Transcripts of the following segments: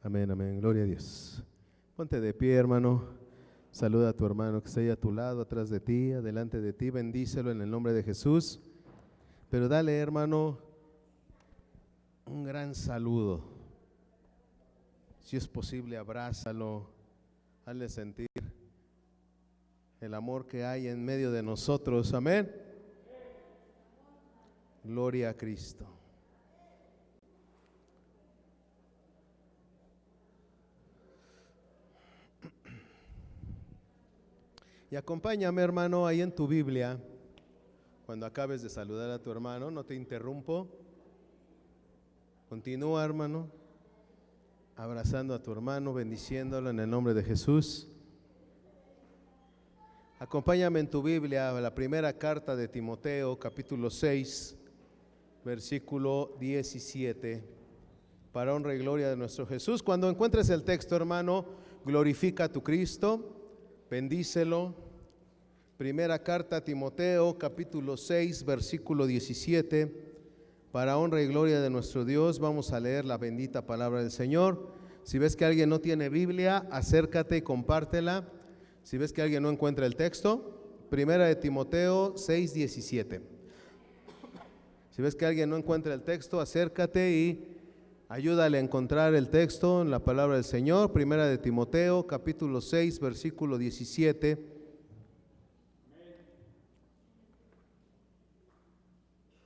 Amén, amén. Gloria a Dios. Ponte de pie, hermano. Saluda a tu hermano que está ahí a tu lado, atrás de ti, adelante de ti. Bendícelo en el nombre de Jesús. Pero dale, hermano, un gran saludo. Si es posible, abrázalo. Hazle sentir el amor que hay en medio de nosotros. Amén. Gloria a Cristo. Y acompáñame, hermano, ahí en tu Biblia, cuando acabes de saludar a tu hermano, no te interrumpo. Continúa, hermano, abrazando a tu hermano, bendiciéndolo en el nombre de Jesús. Acompáñame en tu Biblia a la primera carta de Timoteo, capítulo 6, versículo 17, para honra y gloria de nuestro Jesús. Cuando encuentres el texto, hermano, glorifica a tu Cristo. Bendícelo. Primera carta a Timoteo, capítulo 6, versículo 17. Para honra y gloria de nuestro Dios, vamos a leer la bendita palabra del Señor. Si ves que alguien no tiene Biblia, acércate y compártela. Si ves que alguien no encuentra el texto, Primera de Timoteo 6, 17. Si ves que alguien no encuentra el texto, acércate y ayúdale a encontrar el texto en la palabra del Señor. Primera de Timoteo, capítulo 6, versículo 17.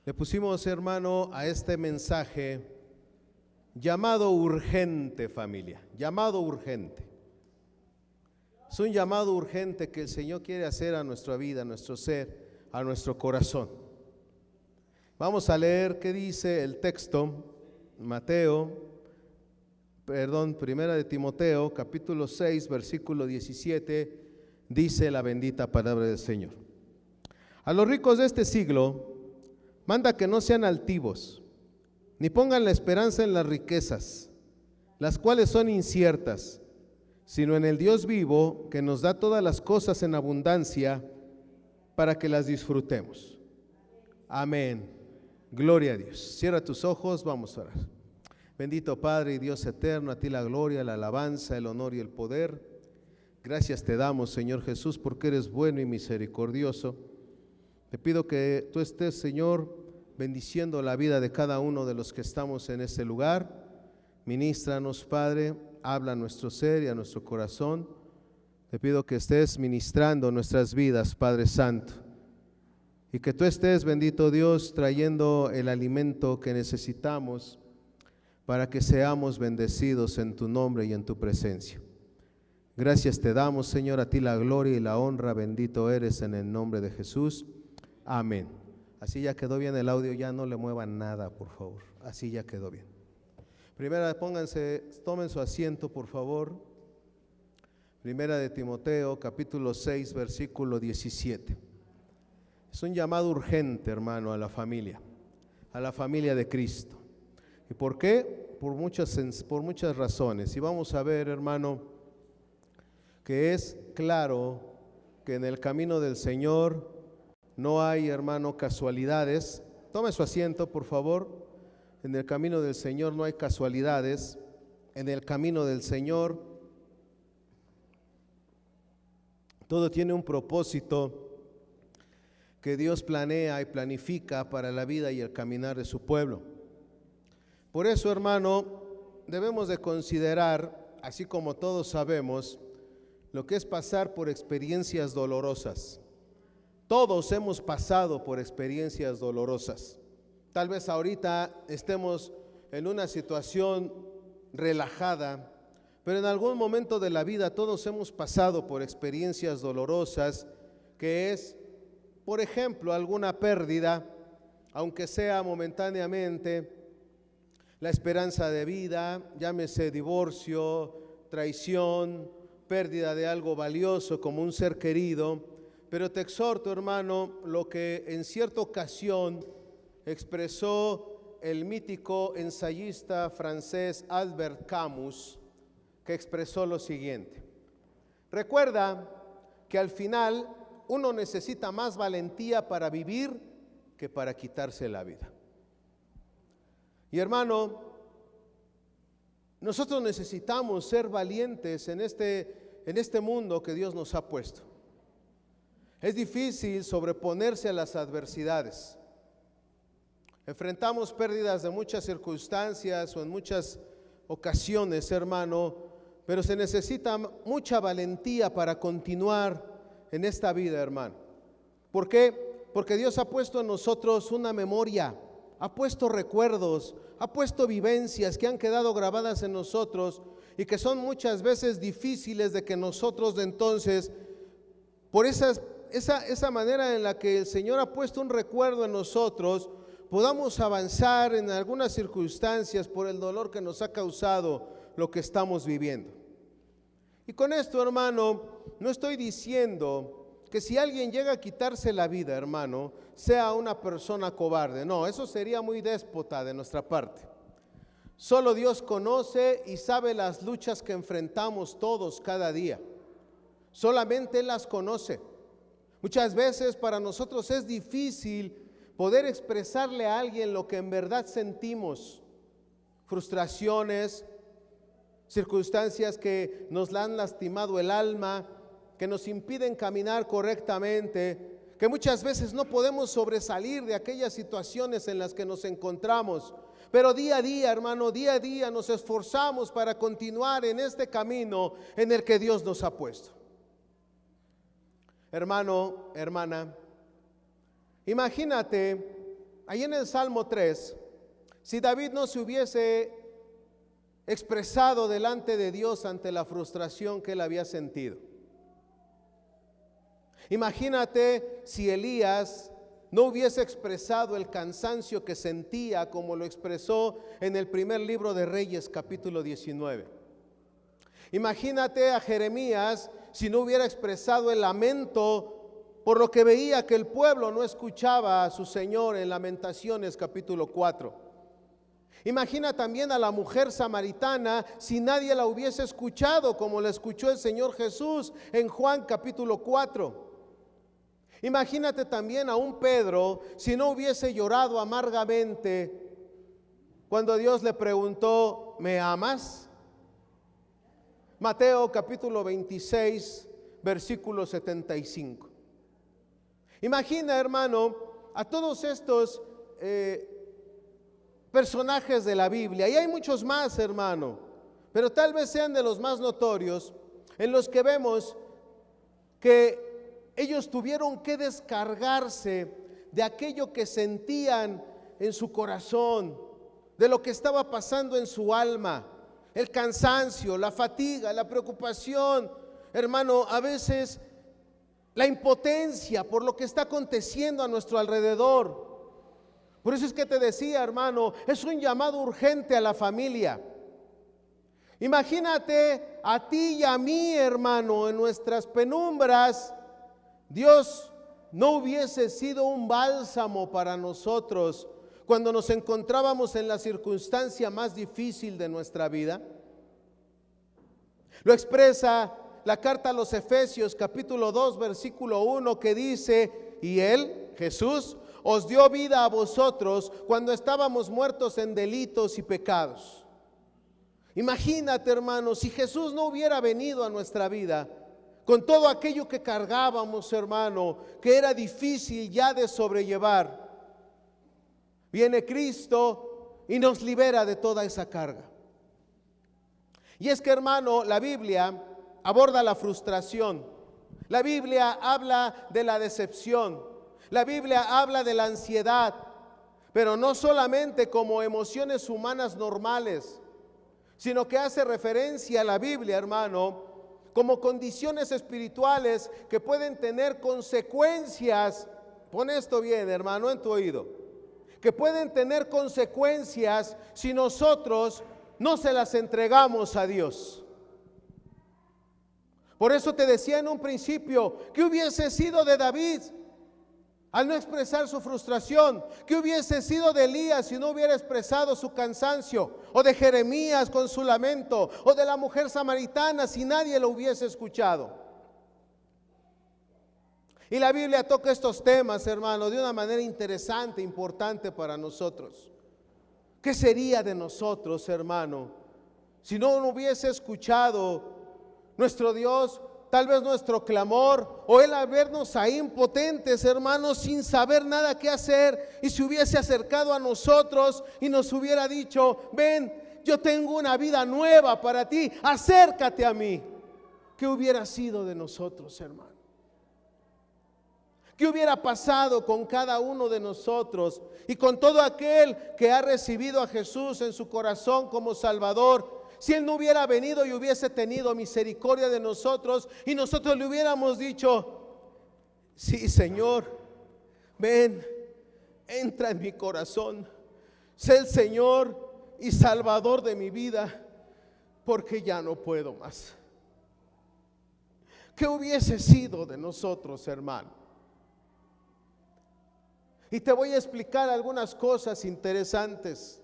Le pusimos, hermano, a este mensaje llamado urgente, familia, llamado urgente. Es un llamado urgente que el Señor quiere hacer a nuestra vida, a nuestro ser, a nuestro corazón. Vamos a leer qué dice el texto. Primera de Timoteo, capítulo 6, versículo 17, dice la bendita palabra del Señor. A los ricos de este siglo, manda que no sean altivos, ni pongan la esperanza en las riquezas, las cuales son inciertas, sino en el Dios vivo, que nos da todas las cosas en abundancia, para que las disfrutemos. Amén. Gloria a Dios. Cierra tus ojos, vamos a orar. Bendito Padre y Dios eterno, a ti la gloria, la alabanza, el honor y el poder. Gracias te damos, Señor Jesús, porque eres bueno y misericordioso. Te pido que tú estés, Señor, bendiciendo la vida de cada uno de los que estamos en este lugar. Ministranos, Padre, habla a nuestro ser y a nuestro corazón. Te pido que estés ministrando nuestras vidas, Padre Santo. Y que tú estés, bendito Dios, trayendo el alimento que necesitamos para que seamos bendecidos en tu nombre y en tu presencia. Gracias te damos, Señor, a ti la gloria y la honra. Bendito eres en el nombre de Jesús. Amén. Así ya quedó bien el audio, ya no le muevan nada, por favor. Así ya quedó bien. Primera, tomen su asiento, por favor. Primera de Timoteo, capítulo 6, versículo 17. Es un llamado urgente, hermano, a la familia de Cristo. ¿Y por qué? Por muchas razones. Y vamos a ver, hermano, que es claro que en el camino del Señor no hay, hermano, casualidades. Tome su asiento, por favor. En el camino del Señor no hay casualidades. En el camino del Señor todo tiene un propósito que Dios planea y planifica para la vida y el caminar de su pueblo. Por eso, hermano, debemos de considerar, así como todos sabemos, lo que es pasar por experiencias dolorosas. Todos hemos pasado por experiencias dolorosas. Tal vez ahorita estemos en una situación relajada, pero en algún momento de la vida todos hemos pasado por experiencias dolorosas, que es, por ejemplo, alguna pérdida, aunque sea momentáneamente, la esperanza de vida, llámese divorcio, traición, pérdida de algo valioso como un ser querido. Pero te exhorto, hermano, lo que en cierta ocasión expresó el mítico ensayista francés Albert Camus, que expresó lo siguiente: recuerda que al final uno necesita más valentía para vivir que para quitarse la vida. Y hermano, nosotros necesitamos ser valientes en este mundo que Dios nos ha puesto. Es difícil sobreponerse a las adversidades. Enfrentamos pérdidas de muchas circunstancias o en muchas ocasiones, hermano, pero se necesita mucha valentía para continuar en esta vida, hermano. ¿Por qué? Porque Dios ha puesto en nosotros una memoria, ha puesto recuerdos, ha puesto vivencias que han quedado grabadas en nosotros y que son muchas veces difíciles de que nosotros de entonces, por esa manera en la que el Señor ha puesto un recuerdo en nosotros, podamos avanzar en algunas circunstancias por el dolor que nos ha causado lo que estamos viviendo. Y con esto, hermano, no estoy diciendo que si alguien llega a quitarse la vida, hermano, sea una persona cobarde. No, eso sería muy déspota de nuestra parte. Solo Dios conoce y sabe las luchas que enfrentamos todos cada día. Solamente Él las conoce. Muchas veces para nosotros es difícil poder expresarle a alguien lo que en verdad sentimos. Frustraciones, circunstancias que nos han lastimado el alma, que nos impiden caminar correctamente, que muchas veces no podemos sobresalir de aquellas situaciones en las que nos encontramos. Pero día a día, hermano, día a día nos esforzamos para continuar en este camino en el que Dios nos ha puesto. Hermano, hermana, imagínate, ahí en el Salmo 3, si David no se hubiese expresado delante de Dios ante la frustración que él había sentido. Imagínate si Elías no hubiese expresado el cansancio que sentía como lo expresó en el primer libro de Reyes, capítulo 19. Imagínate a Jeremías si no hubiera expresado el lamento por lo que veía que el pueblo no escuchaba a su Señor en Lamentaciones, capítulo 4. Imagina también a la mujer samaritana si nadie la hubiese escuchado como la escuchó el Señor Jesús en Juan capítulo 4. Imagínate también a un Pedro si no hubiese llorado amargamente cuando Dios le preguntó, ¿me amas? Mateo capítulo 26, versículo 75. Imagina, hermano, a todos estos personajes de la Biblia, y hay muchos más, hermano, pero tal vez sean de los más notorios, en los que vemos que ellos tuvieron que descargarse de aquello que sentían en su corazón, de lo que estaba pasando en su alma, el cansancio, la fatiga, la preocupación, hermano, a veces la impotencia por lo que está aconteciendo a nuestro alrededor. Por eso es que te decía, hermano, es un llamado urgente a la familia. Imagínate a ti y a mí, hermano, en nuestras penumbras, Dios no hubiese sido un bálsamo para nosotros cuando nos encontrábamos en la circunstancia más difícil de nuestra vida. Lo expresa la carta a los Efesios capítulo 2 versículo 1 que dice, y Él, Jesús, os dio vida a vosotros cuando estábamos muertos en delitos y pecados. Imagínate, hermano, si Jesús no hubiera venido a nuestra vida, con todo aquello que cargábamos, hermano, que era difícil ya de sobrellevar, viene Cristo y nos libera de toda esa carga. Y es que, hermano, la Biblia aborda la frustración, la Biblia habla de la decepción, la Biblia habla de la ansiedad, pero no solamente como emociones humanas normales, sino que hace referencia a la Biblia, hermano, como condiciones espirituales que pueden tener consecuencias. Pon esto bien, hermano, en tu oído, que pueden tener consecuencias si nosotros no se las entregamos a Dios. Por eso te decía en un principio, ¿qué hubiese sido de David al no expresar su frustración? ¿Qué hubiese sido de Elías si no hubiera expresado su cansancio? O de Jeremías con su lamento, o de la mujer samaritana si nadie lo hubiese escuchado. Y la Biblia toca estos temas, hermano, de una manera interesante, importante para nosotros. ¿Qué sería de nosotros, hermano, si no hubiese escuchado nuestro Dios, tal vez nuestro clamor, o Él al vernos ahí impotentes, hermanos, sin saber nada qué hacer, y se hubiese acercado a nosotros y nos hubiera dicho: ven, yo tengo una vida nueva para ti, acércate a mí. ¿Qué hubiera sido de nosotros, hermano? ¿Qué hubiera pasado con cada uno de nosotros y con todo aquel que ha recibido a Jesús en su corazón como Salvador? Si Él no hubiera venido y hubiese tenido misericordia de nosotros y nosotros le hubiéramos dicho: sí, Señor, ven, entra en mi corazón, sé el Señor y Salvador de mi vida, porque ya no puedo más. ¿Qué hubiese sido de nosotros, hermano? Y te voy a explicar algunas cosas interesantes,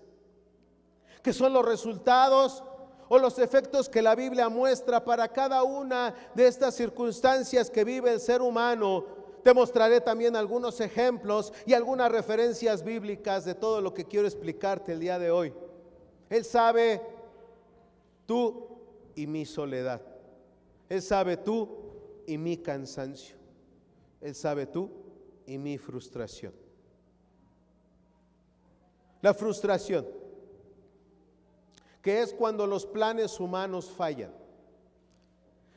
que son los resultados o los efectos que la Biblia muestra para cada una de estas circunstancias que vive el ser humano. Te mostraré también algunos ejemplos y algunas referencias bíblicas de todo lo que quiero explicarte el día de hoy. Él sabe tú y mi soledad. Él sabe tú y mi cansancio. Él sabe tú y mi frustración. La frustración, que es cuando los planes humanos fallan.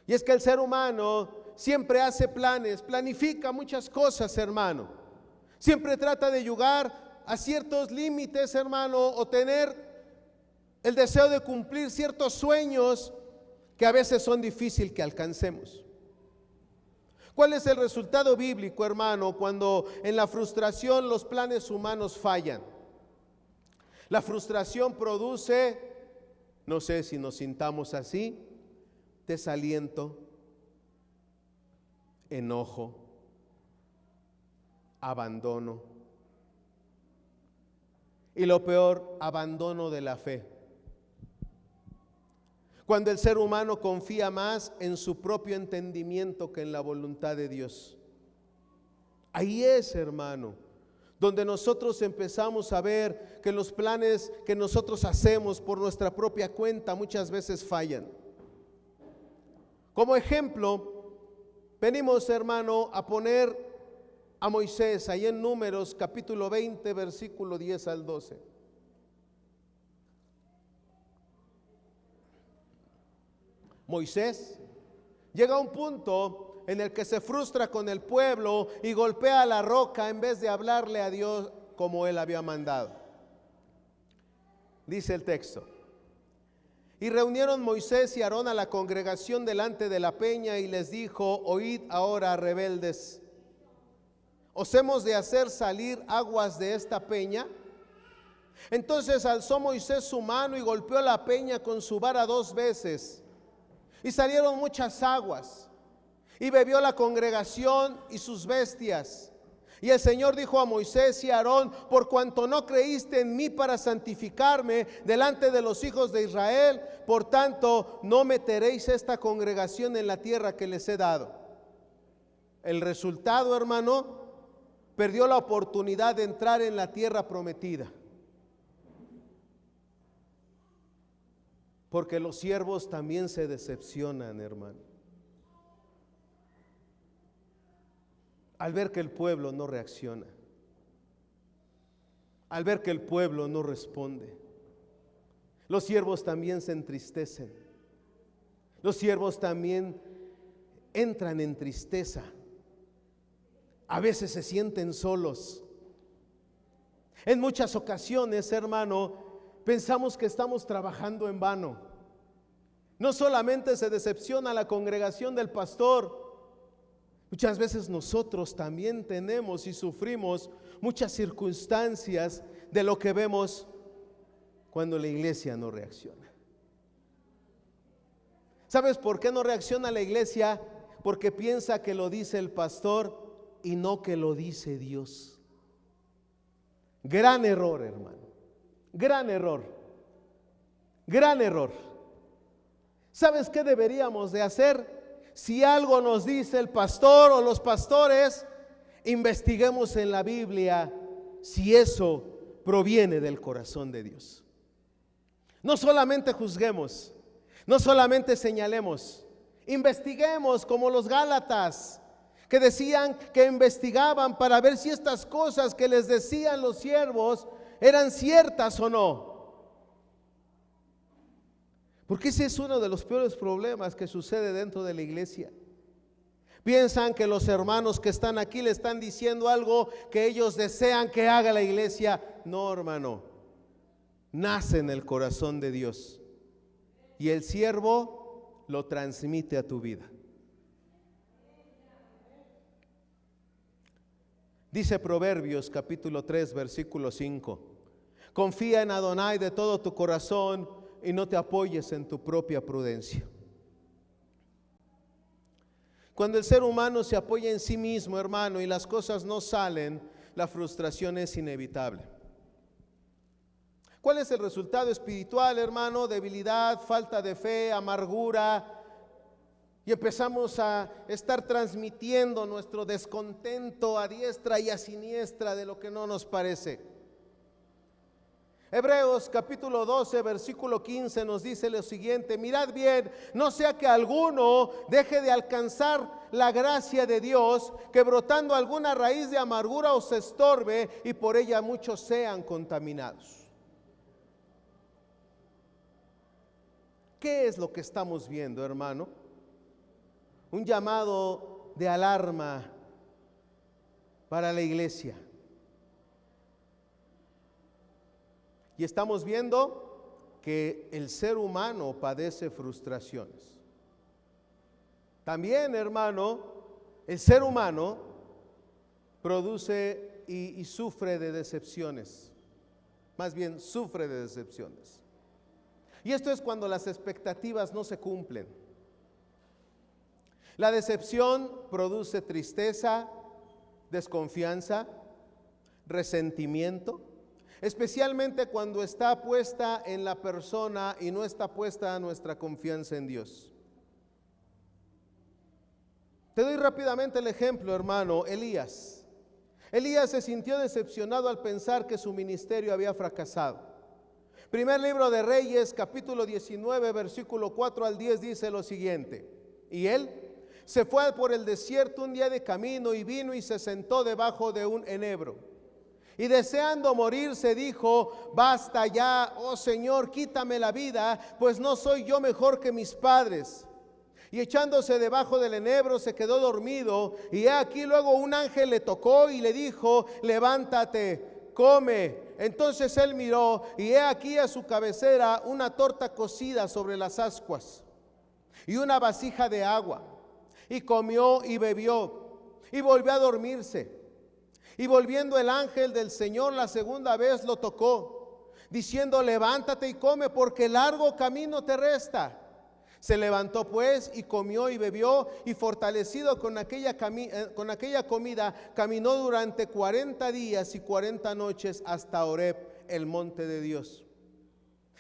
Y es que el ser humano siempre hace planes, planifica muchas cosas, hermano. Siempre trata de llegar a ciertos límites, hermano, o tener el deseo de cumplir ciertos sueños que a veces son difíciles que alcancemos. ¿Cuál es el resultado bíblico, hermano, cuando en la frustración los planes humanos fallan? La frustración produce, no sé si nos sintamos así, desaliento, enojo, abandono. Y lo peor, abandono de la fe. Cuando el ser humano confía más en su propio entendimiento que en la voluntad de Dios. Ahí es, hermano, donde nosotros empezamos a ver que los planes que nosotros hacemos por nuestra propia cuenta muchas veces fallan. Como ejemplo, venimos, hermano, a poner a Moisés ahí en Números capítulo 20, versículo 10 al 12. Moisés llega a un punto en el que se frustra con el pueblo y golpea la roca en vez de hablarle a Dios como él había mandado. Dice el texto: y reunieron Moisés y Aarón a la congregación delante de la peña y les dijo: oíd ahora, rebeldes, ¿os hemos de hacer salir aguas de esta peña? Entonces alzó Moisés su mano y golpeó la peña con su vara 2 veces, y salieron muchas aguas. Y bebió la congregación y sus bestias. Y el Señor dijo a Moisés y a Aarón: por cuanto no creíste en mí para santificarme delante de los hijos de Israel, por tanto no meteréis esta congregación en la tierra que les he dado. El resultado, hermano, perdió la oportunidad de entrar en la tierra prometida. Porque los siervos también se decepcionan, hermano, al ver que el pueblo no reacciona, al ver que el pueblo no responde. Los siervos también se entristecen. Los siervos también entran en tristeza. A veces se sienten solos. En muchas ocasiones, hermano, pensamos que estamos trabajando en vano. No solamente se decepciona la congregación del pastor, muchas veces nosotros también tenemos y sufrimos muchas circunstancias de lo que vemos cuando la iglesia no reacciona. ¿Sabes por qué no reacciona la iglesia? Porque piensa que lo dice el pastor y no que lo dice Dios. Gran error, hermano. Gran error. Gran error. ¿Sabes qué deberíamos de hacer? Si algo nos dice el pastor o los pastores, investiguemos en la Biblia si eso proviene del corazón de Dios. No solamente juzguemos, No solamente señalemos, investiguemos como los Gálatas, que decían que investigaban para ver si estas cosas que les decían los siervos eran ciertas o no. Porque ese es uno de los peores problemas que sucede dentro de la iglesia. Piensan que los hermanos que están aquí le están diciendo algo que ellos desean que haga la iglesia. No, hermano, nace en el corazón de Dios y el siervo lo transmite a tu vida. Dice Proverbios capítulo 3 versículo 5: confía en Adonai de todo tu corazón y no te apoyes en tu propia prudencia. Cuando el ser humano se apoya en sí mismo, hermano, y las cosas no salen, la frustración es inevitable. ¿Cuál es el resultado espiritual, hermano? Debilidad, falta de fe, amargura. Y empezamos a estar transmitiendo nuestro descontento a diestra y a siniestra de lo que no nos parece. Hebreos capítulo 12 versículo 15 nos dice lo siguiente: mirad bien, no sea que alguno deje de alcanzar la gracia de Dios, que brotando alguna raíz de amargura os estorbe y por ella muchos sean contaminados. ¿Qué es lo que estamos viendo, hermano? Un llamado de alarma para la iglesia. Y estamos viendo que el ser humano padece frustraciones. También, hermano, el ser humano produce y sufre de decepciones. Más bien, sufre de decepciones. Y esto es cuando las expectativas no se cumplen. La decepción produce tristeza, desconfianza, resentimiento, especialmente cuando está puesta en la persona y no está puesta nuestra confianza en Dios. Te doy rápidamente el ejemplo, hermano. Elías se sintió decepcionado al pensar que su ministerio había fracasado. Primer libro de Reyes, capítulo 19, versículo 4 al 10 dice lo siguiente: y él se fue por el desierto un día de camino y vino y se sentó debajo de un enebro. Y deseando morir se dijo: basta ya, oh Señor, quítame la vida, pues no soy yo mejor que mis padres. Y echándose debajo del enebro se quedó dormido, y he aquí luego un ángel le tocó y le dijo: levántate, come. Entonces él miró, y he aquí a su cabecera una torta cocida sobre las ascuas y una vasija de agua, y comió y bebió y volvió a dormirse. Y volviendo el ángel del Señor la segunda vez lo tocó, diciendo: levántate y come, porque largo camino te resta. Se levantó pues y comió y bebió, y fortalecido con aquella comida, caminó durante 40 días y 40 noches hasta Horeb, el monte de Dios.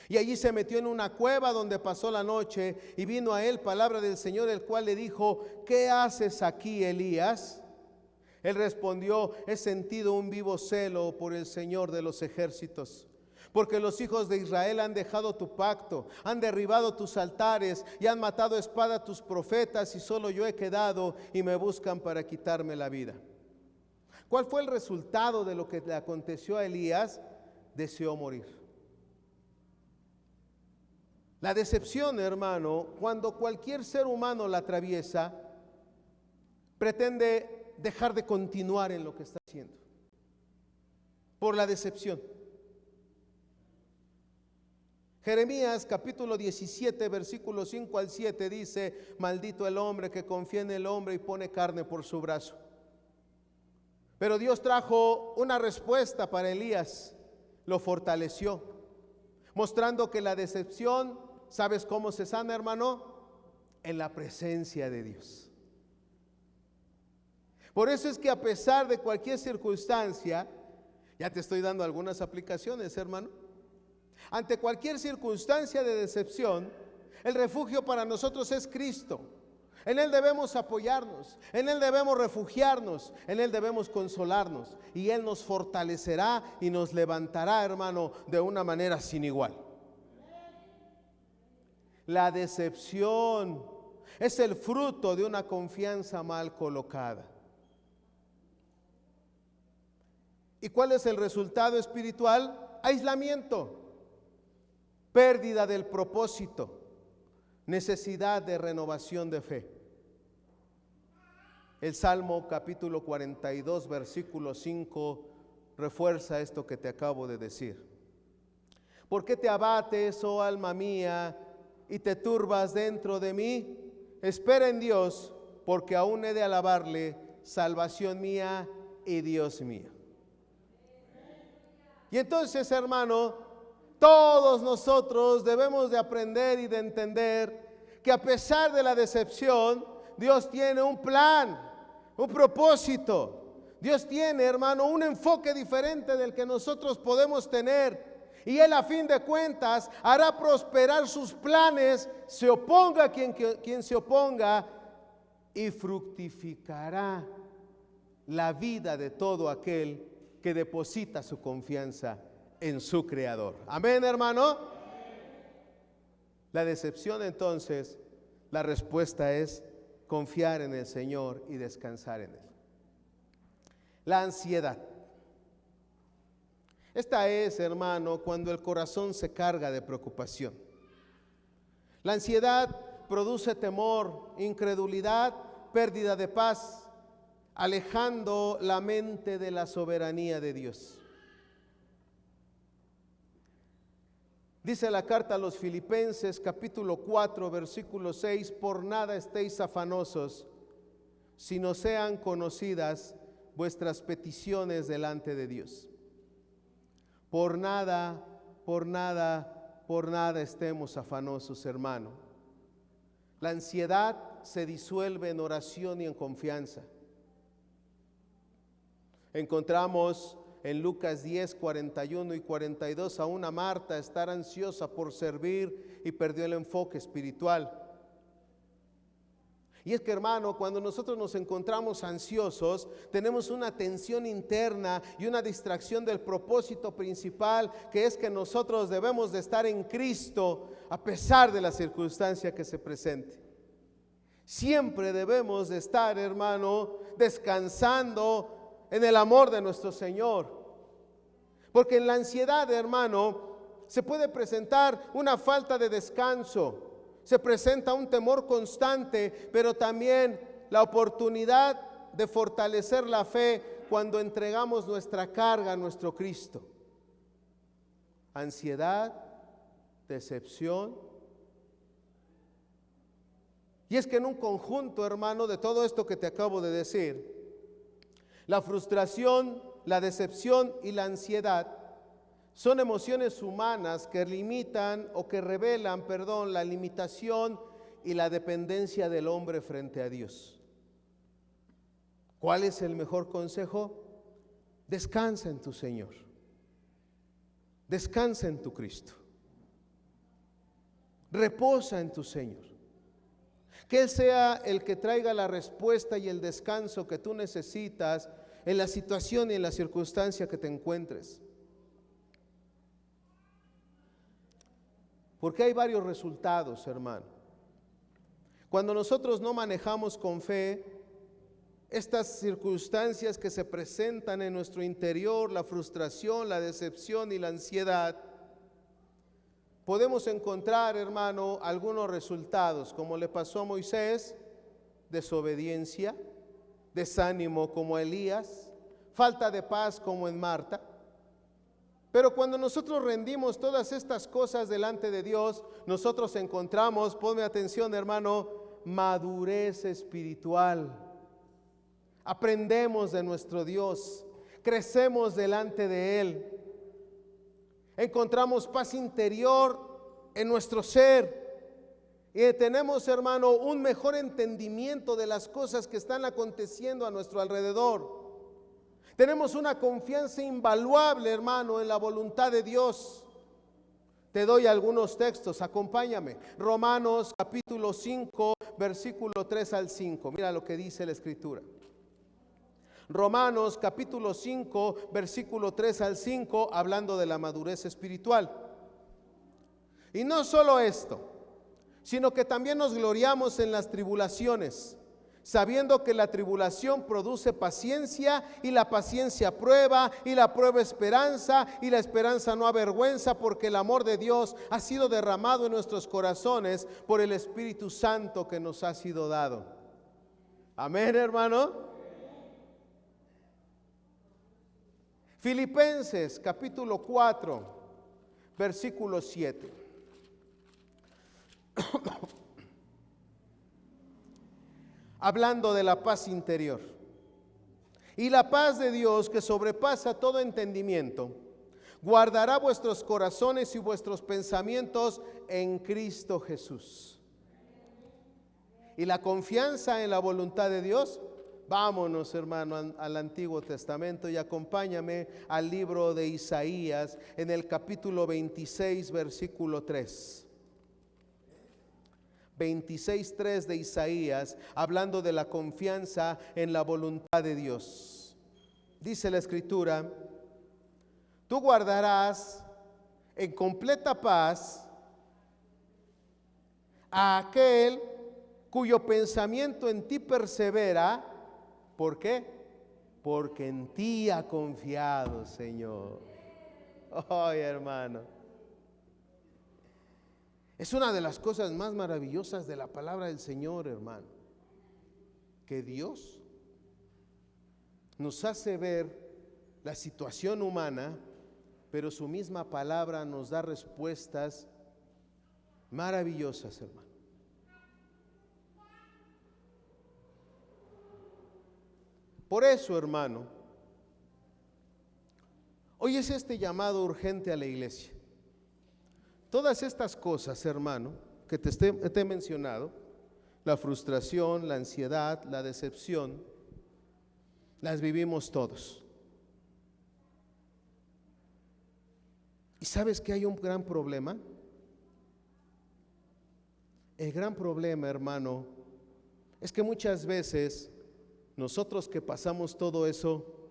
Y allí se metió en una cueva donde pasó la noche, y vino a él palabra del Señor, el cual le dijo: ¿qué haces aquí, Elías? Él respondió: he sentido un vivo celo por el Señor de los ejércitos, porque los hijos de Israel han dejado tu pacto, han derribado tus altares y han matado a espada a tus profetas, y solo yo he quedado y me buscan para quitarme la vida. ¿Cuál fue el resultado de lo que le aconteció a Elías? Deseó morir. La decepción, hermano, cuando cualquier ser humano la atraviesa, pretende dejar de continuar en lo que está haciendo por la decepción. Jeremías capítulo 17 versículos 5 al 7 dice: maldito el hombre que confía en el hombre y pone carne por su brazo. Pero Dios trajo una respuesta para Elías, lo fortaleció, mostrando que la decepción, ¿sabes cómo se sana, hermano? En la presencia de Dios. Por eso es que a pesar de cualquier circunstancia, ya te estoy dando algunas aplicaciones, hermano. Ante cualquier circunstancia de decepción, el refugio para nosotros es Cristo. En Él debemos apoyarnos, en Él debemos refugiarnos, en Él debemos consolarnos, y Él nos fortalecerá y nos levantará, hermano, de una manera sin igual. La decepción es el fruto de una confianza mal colocada. ¿Y cuál es el resultado espiritual? Aislamiento, pérdida del propósito, necesidad de renovación de fe. El Salmo capítulo 42, versículo 5 refuerza esto que te acabo de decir. ¿Por qué te abates, oh alma mía, y te turbas dentro de mí? Espera en Dios, porque aún he de alabarle, salvación mía y Dios mío. Y entonces, hermano, todos nosotros debemos de aprender y de entender que a pesar de la decepción, Dios tiene un plan, un propósito. Dios tiene, hermano, un enfoque diferente del que nosotros podemos tener. Y Él, a fin de cuentas, hará prosperar sus planes, se oponga quien se oponga, y fructificará la vida de todo aquel que deposita su confianza en su Creador. Amén, hermano. La decepción, entonces, la respuesta es confiar en el Señor y descansar en Él. La ansiedad. Esta es, hermano, cuando el corazón se carga de preocupación. La ansiedad produce temor, incredulidad, pérdida de paz, alejando la mente de la soberanía de Dios. Dice la carta a los Filipenses, capítulo 4, versículo 6, por nada estéis afanosos, sino sean conocidas vuestras peticiones delante de Dios. Por nada estemos afanosos, hermano. La ansiedad se disuelve en oración y en confianza. Encontramos en Lucas 10, 41 y 42 a una Marta estar ansiosa por servir y perdió el enfoque espiritual. Y es que, hermano, cuando nosotros nos encontramos ansiosos, tenemos una tensión interna y una distracción del propósito principal, que es que nosotros debemos de estar en Cristo a pesar de la circunstancia que se presente. Siempre debemos de estar, hermano, descansando en el amor de nuestro Señor. Porque en la ansiedad, hermano, se puede presentar una falta de descanso. Se presenta un temor constante, pero también la oportunidad de fortalecer la fe cuando entregamos nuestra carga a nuestro Cristo. Ansiedad, decepción. Y es que en un conjunto, hermano, de todo esto que te acabo de decir, la frustración, la decepción y la ansiedad son emociones humanas que limitan o que revelan, la limitación y la dependencia del hombre frente a Dios. ¿Cuál es el mejor consejo? Descansa en tu Señor. Descansa en tu Cristo. Reposa en tu Señor. Que Él sea el que traiga la respuesta y el descanso que tú necesitas en la situación y en la circunstancia que te encuentres. Porque hay varios resultados, hermano. Cuando nosotros no manejamos con fe estas circunstancias que se presentan en nuestro interior, la frustración, la decepción y la ansiedad, podemos encontrar, hermano, algunos resultados, como le pasó a Moisés: desobediencia, desánimo como a Elías, falta de paz como en Marta. Pero cuando nosotros rendimos todas estas cosas delante de Dios, nosotros encontramos, ponme atención, hermano, madurez espiritual. Aprendemos de nuestro Dios, crecemos delante de Él. Encontramos paz interior en nuestro ser. Y tenemos, hermano, un mejor entendimiento de las cosas que están aconteciendo a nuestro alrededor. Tenemos una confianza invaluable, hermano, en la voluntad de Dios. Te doy algunos textos, acompáñame. Romanos capítulo 5, versículo 3 al 5. Mira lo que dice la Escritura. Romanos capítulo 5, versículo 3 al 5, hablando de la madurez espiritual. Y no solo esto, sino que también nos gloriamos en las tribulaciones, sabiendo que la tribulación produce paciencia, y la paciencia prueba, y la prueba esperanza, y la esperanza no avergüenza, porque el amor de Dios ha sido derramado en nuestros corazones por el Espíritu Santo que nos ha sido dado. Amén, hermano. Filipenses capítulo 4, versículo 7. Hablando de la paz interior. Y la paz de Dios, que sobrepasa todo entendimiento, guardará vuestros corazones y vuestros pensamientos en Cristo Jesús. Y la confianza en la voluntad de Dios. Vámonos, hermano, al Antiguo Testamento y acompáñame al libro de Isaías en el capítulo 26, versículo 3. 26:3 de Isaías, hablando de la confianza en la voluntad de Dios. Dice la Escritura: tú guardarás en completa paz a aquel cuyo pensamiento en ti persevera. ¿Por qué? Porque en ti ha confiado, Señor. Ay, hermano. Es una de las cosas más maravillosas de la palabra del Señor, hermano, que Dios nos hace ver la situación humana, pero su misma palabra nos da respuestas maravillosas, hermano. Por eso, hermano, hoy es este llamado urgente a la iglesia. Todas estas cosas, hermano, que te he mencionado, la frustración, la ansiedad, la decepción, las vivimos todos. ¿Y sabes que hay un gran problema? El gran problema, hermano, es que muchas veces nosotros que pasamos todo eso,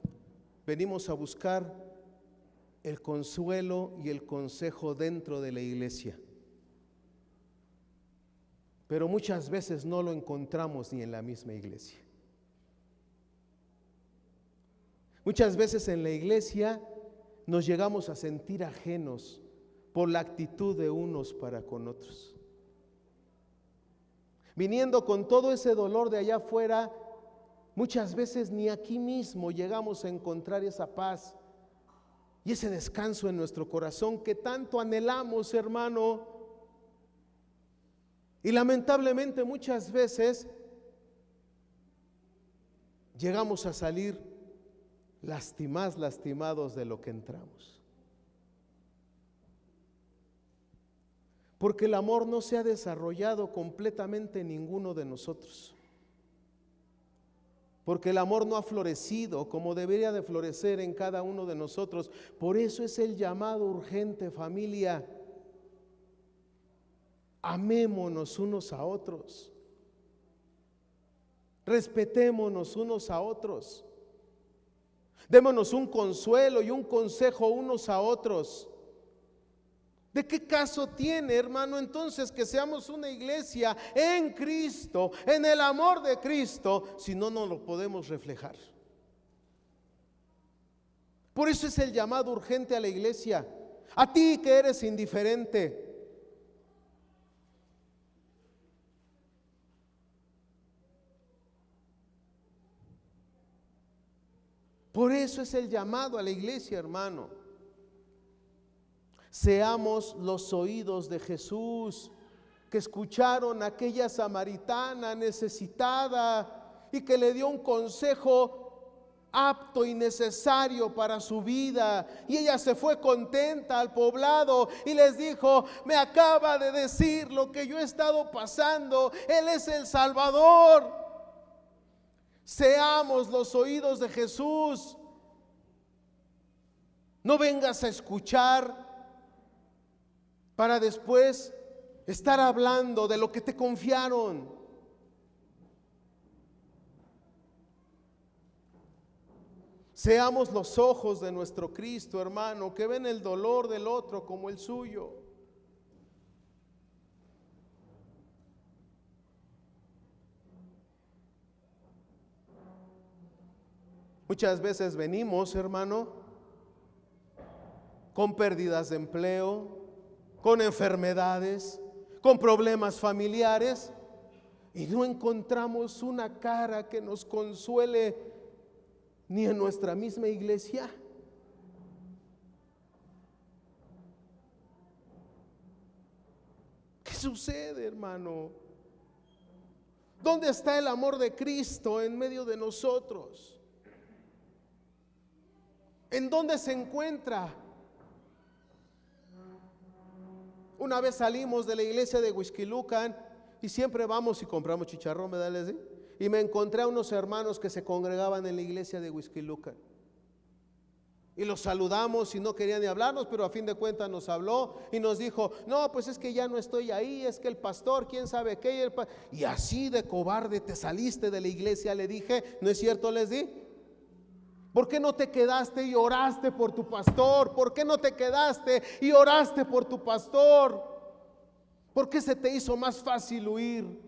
venimos a buscar el consuelo y el consejo dentro de la iglesia. Pero muchas veces no lo encontramos ni en la misma iglesia. Muchas veces en la iglesia nos llegamos a sentir ajenos por la actitud de unos para con otros. Viniendo con todo ese dolor de allá afuera, muchas veces ni aquí mismo llegamos a encontrar esa paz y ese descanso en nuestro corazón que tanto anhelamos, hermano. Y lamentablemente muchas veces llegamos a salir lastimados de lo que entramos. Porque el amor no se ha desarrollado completamente en ninguno de nosotros. Porque el amor no ha florecido como debería de florecer en cada uno de nosotros. Por eso es el llamado urgente, familia. Amémonos unos a otros. Respetémonos unos a otros. Démonos un consuelo y un consejo unos a otros. ¿De qué caso tiene, hermano, entonces que seamos una iglesia en Cristo, en el amor de Cristo, si no nos lo podemos reflejar? Por eso es el llamado urgente a la iglesia. A ti que eres indiferente, por eso es el llamado a la iglesia, hermano. Seamos los oídos de Jesús que escucharon a aquella samaritana necesitada y que le dio un consejo apto y necesario para su vida. Y ella se fue contenta al poblado y les dijo: me acaba de decir lo que yo he estado pasando, Él es el Salvador. Seamos los oídos de Jesús. No vengas a escuchar para después estar hablando de lo que te confiaron. Seamos los ojos de nuestro Cristo, hermano, que ven el dolor del otro como el suyo. Muchas veces venimos, hermano, con pérdidas de empleo, con enfermedades, con problemas familiares, y no encontramos una cara que nos consuele ni en nuestra misma iglesia. ¿Qué sucede, hermano? ¿Dónde está el amor de Cristo en medio de nosotros? ¿En dónde se encuentra? Una vez salimos de la iglesia de Huixquilucan y siempre vamos y compramos chicharrón, ¿verdad, Leslie? Y me encontré a unos hermanos que se congregaban en la iglesia de Huixquilucan. Y los saludamos y no querían ni hablarnos, pero a fin de cuentas nos habló y nos dijo: no, pues es que ya no estoy ahí, es que el pastor, quién sabe qué. Y así de cobarde te saliste de la iglesia, le dije. ¿No es cierto, Leslie? ¿Por qué no te quedaste y oraste por tu pastor? ¿Por qué no te quedaste y oraste por tu pastor? ¿Por qué se te hizo más fácil huir?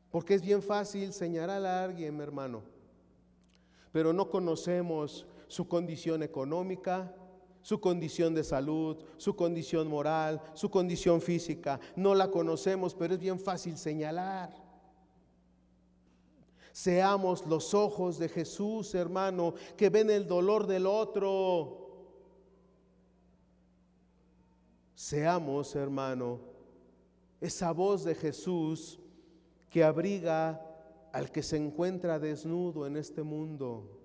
Porque es bien fácil señalar a alguien, mi hermano, pero no conocemos su condición económica, su condición de salud, su condición moral, su condición física. No la conocemos, pero es bien fácil señalar. Seamos los ojos de Jesús, hermano, que ven el dolor del otro. Seamos, hermano, esa voz de Jesús que abriga al que se encuentra desnudo en este mundo.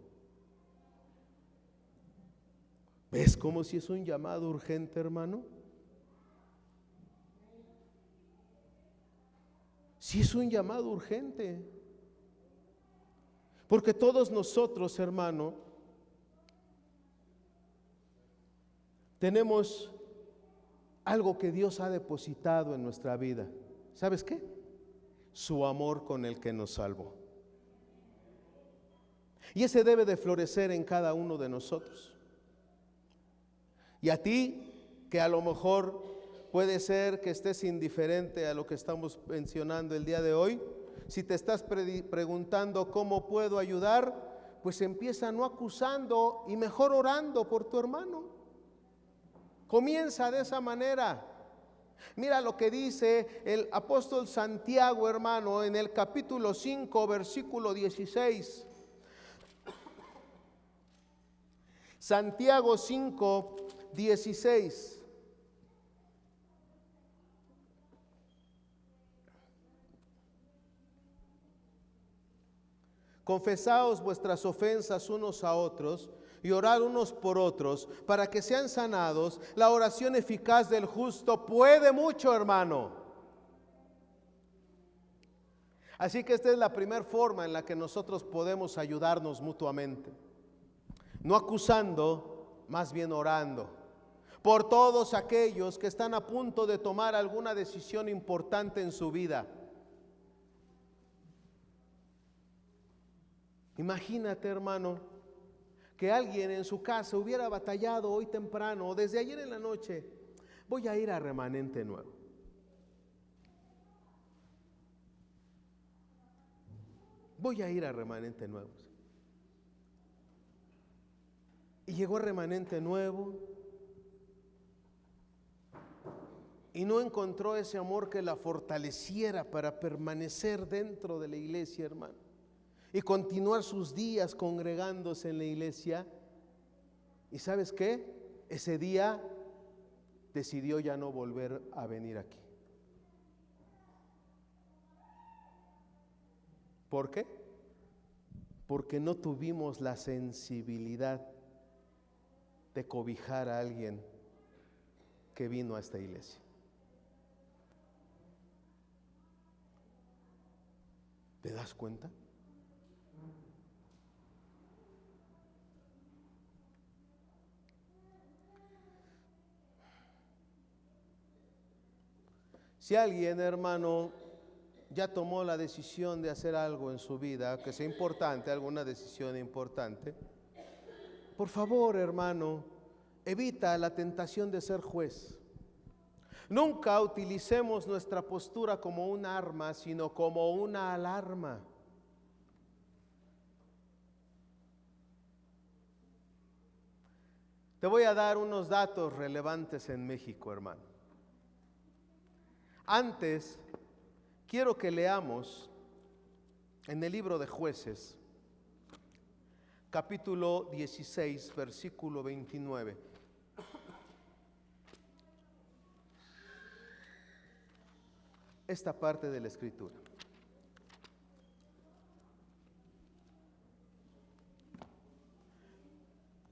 ¿Ves cómo si es un llamado urgente, hermano? Si es un llamado urgente. Porque todos nosotros, hermano, tenemos algo que Dios ha depositado en nuestra vida. ¿Sabes qué? Su amor con el que nos salvó. Y ese debe de florecer en cada uno de nosotros. Y a ti, que a lo mejor puede ser que estés indiferente a lo que estamos mencionando el día de hoy, si te estás preguntando cómo puedo ayudar, pues empieza no acusando y mejor orando por tu hermano. Comienza de esa manera. Mira lo que dice el apóstol Santiago, hermano, en el capítulo 5, versículo 16. Santiago 5, 16. Confesaos vuestras ofensas unos a otros y orad unos por otros para que sean sanados. La oración eficaz del justo puede mucho, hermano. Así que esta es la primera forma en la que nosotros podemos ayudarnos mutuamente. No acusando, más bien orando. Por todos aquellos que están a punto de tomar alguna decisión importante en su vida. Imagínate, hermano, que alguien en su casa hubiera batallado hoy temprano o desde ayer en la noche: voy a ir a Remanente Nuevo. Voy a ir a Remanente Nuevo. Y llegó a Remanente Nuevo y no encontró ese amor que la fortaleciera para permanecer dentro de la iglesia, hermano, y continuar sus días congregándose en la iglesia. ¿Y sabes qué? Ese día decidió ya no volver a venir aquí. ¿Por qué? Porque no tuvimos la sensibilidad de cobijar a alguien que vino a esta iglesia. ¿Te das cuenta? Si alguien, hermano, ya tomó la decisión de hacer algo en su vida, que sea importante, alguna decisión importante, por favor, hermano, evita la tentación de ser juez. Nunca utilicemos nuestra postura como un arma, sino como una alarma. Te voy a dar unos datos relevantes en México, hermano. Antes, quiero que leamos en el libro de Jueces, capítulo 16, versículo 29. Esta parte de la Escritura.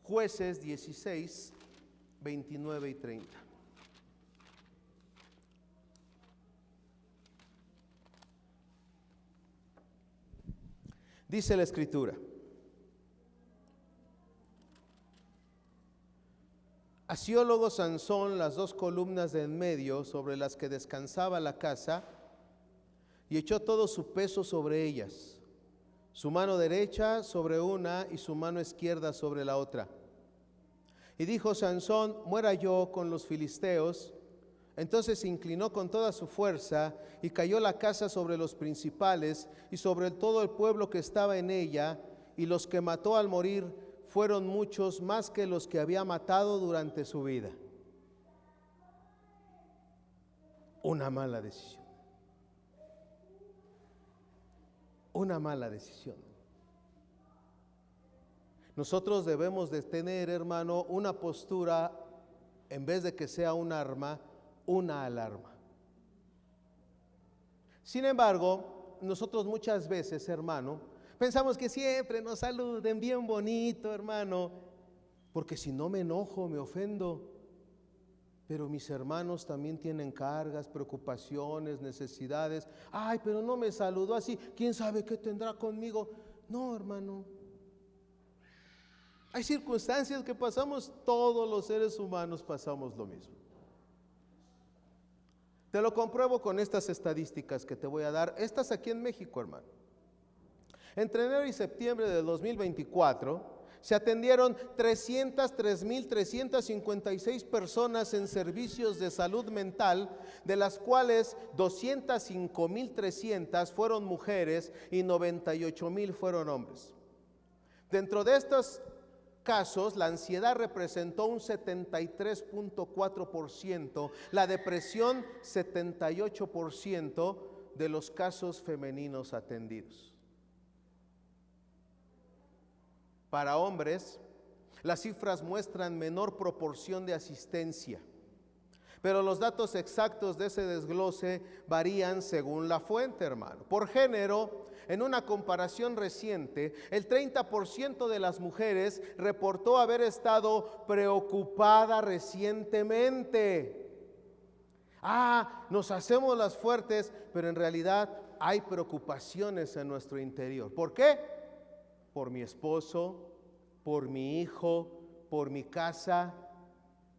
Jueces 16, 29 y 30. Dice la Escritura: asió luego Sansón las dos columnas de en medio sobre las que descansaba la casa, y echó todo su peso sobre ellas, su mano derecha sobre una y su mano izquierda sobre la otra. Y dijo Sansón: muera yo con los filisteos. Entonces se inclinó con toda su fuerza y cayó la casa sobre los principales y sobre todo el pueblo que estaba en ella, y los que mató al morir fueron muchos, más que los que había matado durante su vida. Una mala decisión. Una mala decisión. Nosotros debemos de tener, hermano, una postura, en vez de que sea un arma, una alarma. Sin embargo, nosotros muchas veces, hermano, pensamos que siempre nos saluden bien bonito, hermano, porque si no me enojo, me ofendo. Pero mis hermanos también tienen cargas, preocupaciones, necesidades. Ay, pero no me saludó así, ¿quién sabe qué tendrá conmigo? No, hermano. Hay circunstancias que pasamos, todos los seres humanos pasamos lo mismo. Te lo compruebo con estas estadísticas que te voy a dar, estas aquí en México, hermano. Entre enero y septiembre del 2024 se atendieron 303,356 personas en servicios de salud mental, de las cuales 205,300 fueron mujeres y 98,000 fueron hombres. Dentro de estos casos, la ansiedad representó un 73.4%, la depresión 78% de los casos femeninos atendidos. Para hombres, las cifras muestran menor proporción de asistencia, pero los datos exactos de ese desglose varían según la fuente, hermano. Por género, en una comparación reciente, el 30% de las mujeres reportó haber estado preocupada recientemente. Nos hacemos las fuertes, pero en realidad hay preocupaciones en nuestro interior. ¿Por qué? Por mi esposo, por mi hijo, por mi casa,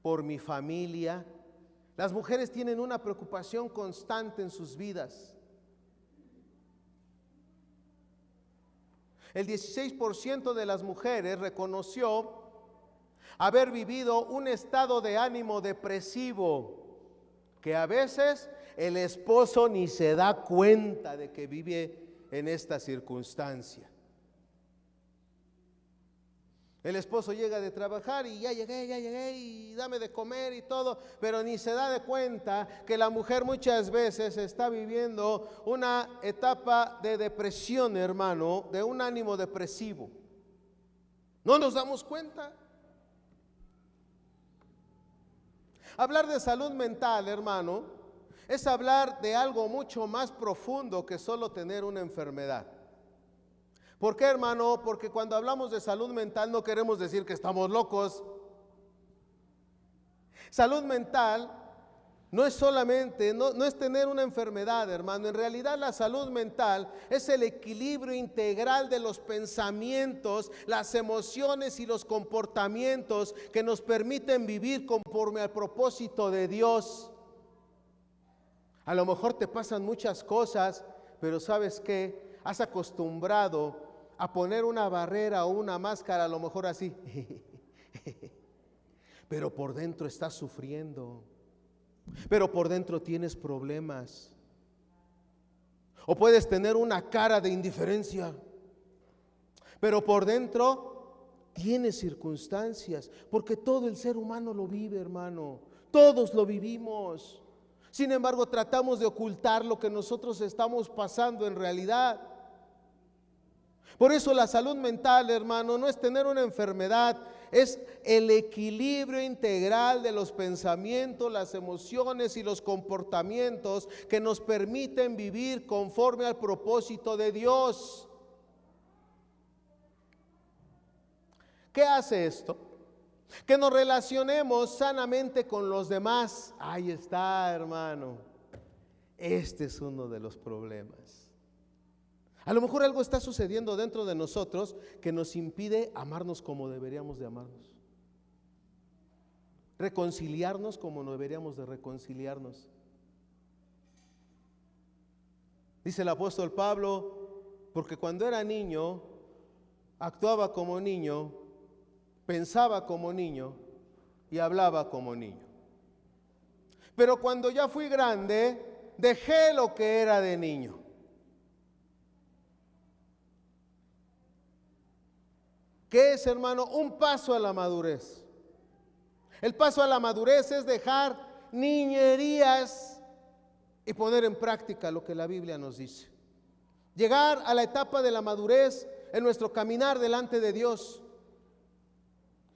por mi familia. Las mujeres tienen una preocupación constante en sus vidas. El 16% de las mujeres reconoció haber vivido un estado de ánimo depresivo, que a veces el esposo ni se da cuenta de que vive en esta circunstancia. El esposo llega de trabajar y ya llegué y dame de comer y todo, pero ni se da de cuenta que la mujer muchas veces está viviendo una etapa de depresión, hermano, de un ánimo depresivo. No nos damos cuenta. Hablar de salud mental, hermano, es hablar de algo mucho más profundo que solo tener una enfermedad. ¿Por qué, hermano? Porque cuando hablamos de salud mental no queremos decir que estamos locos. Salud mental no es solamente, no es tener una enfermedad, hermano. En realidad la salud mental es el equilibrio integral de los pensamientos, las emociones y los comportamientos que nos permiten vivir conforme al propósito de Dios. A lo mejor te pasan muchas cosas, pero ¿sabes qué? Has acostumbrado a poner una barrera o una máscara, a lo mejor así, pero por dentro estás sufriendo. pero por dentro tienes problemas. O puedes tener una cara de indiferencia, pero por dentro tienes circunstancias, porque todo el ser humano lo vive, hermano. Todos lo vivimos. Sin embargo, tratamos de ocultar lo que nosotros estamos pasando en realidad. Por eso la salud mental, hermano, no es tener una enfermedad, es el equilibrio integral de los pensamientos, las emociones y los comportamientos que nos permiten vivir conforme al propósito de Dios. ¿Qué hace esto? Que nos relacionemos sanamente con los demás. Ahí está, hermano. Este es uno de los problemas. A lo mejor algo está sucediendo dentro de nosotros que nos impide amarnos como deberíamos de amarnos, reconciliarnos como no deberíamos de reconciliarnos. Dice el apóstol Pablo, porque cuando era niño, actuaba como niño, pensaba como niño y hablaba como niño. Pero cuando ya fui grande, dejé lo que era de niño. ¿Qué es, hermano? Un paso a la madurez. El paso a la madurez es dejar niñerías y poner en práctica lo que la Biblia nos dice. Llegar a la etapa de la madurez en nuestro caminar delante de Dios.